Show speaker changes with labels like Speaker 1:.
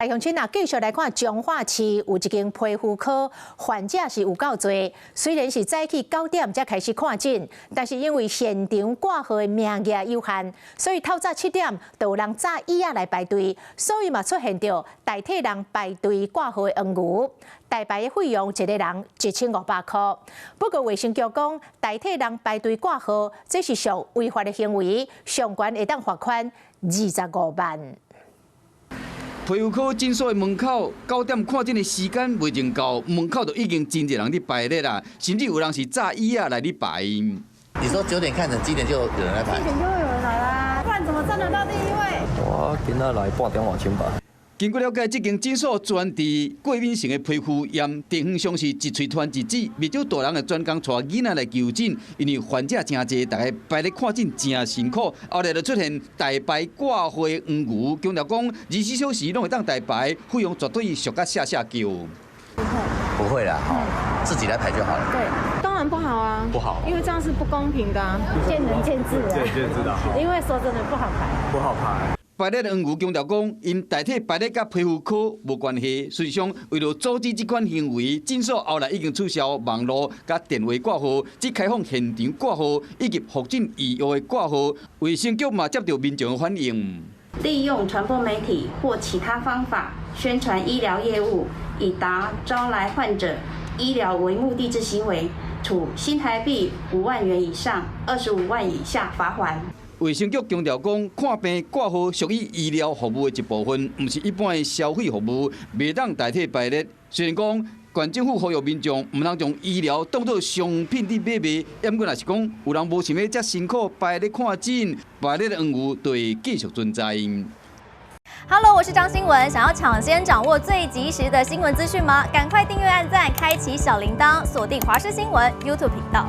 Speaker 1: 大乡亲啊，继续来看彰化市有一间皮肤科，患者是有够多。虽然是早起9点才开始看诊，但是因为现场挂号的名额有限，所以透早7点就有人早椅仔来排队，所以嘛出现着代替人排队挂号的黄牛。大排的费用一个人1500块。不过卫生局讲，代替人排队挂号，这是属违法的行为，上悬会当罚款25万。
Speaker 2: 皮肤科诊所的门口9点看诊的时间未曾到，门口就已经真侪人伫排咧啦，甚至有人是早椅仔来咧排。
Speaker 3: 你说9点看诊，几点就有人来排
Speaker 4: ？7点就会有人来啦，不然怎么站得到第一位？
Speaker 5: 我今仔来8点外钟吧。
Speaker 2: 经过了解，这间诊所专治过敏性的皮肤炎，地方上是一喙传一指，不少大人的专工带囡仔来求诊，因为患者真侪，大家排咧看诊真辛苦。后来就出现大排挂号的黄牛，强调讲24小时拢会当大排，费用绝对俗甲下叫。
Speaker 3: 不会啦，好，自己来排就好了。
Speaker 4: 对，当然不好啊，
Speaker 3: 不好，
Speaker 4: 因为这样是不公平的啊，见仁见智啊。
Speaker 5: 见仁见智的好。
Speaker 4: 因为说真的不好排，
Speaker 5: 不好排。
Speaker 2: 排列的黄牛强调讲，因代替排列甲皮肤科无关系。实际上，为了阻止这款行为，诊所后来已经取消网络甲电话挂号，只开放现场挂号以及复诊预约的挂号。卫生局嘛接到民众的反映，
Speaker 6: 利用传播媒体或其他方法宣传医疗业务，以达招来患者医疗为目的之行为，处新台币5万元以上25万以下罚锾。
Speaker 2: 卫生局强调讲，看病挂号属于医疗服务的一部分，不是一般的消费服务，袂当代替排列。虽然讲，县政府呼吁民众唔通将医疗当作商品伫买卖，不过若是讲有人无想要遮辛苦排列看诊，排列的黄牛就会继续存在。
Speaker 7: Hello， 我是张新文。想要抢先掌握最及时的新闻资讯吗？赶快订阅、按赞、开启小铃铛，锁定华视新闻 YouTube 频道。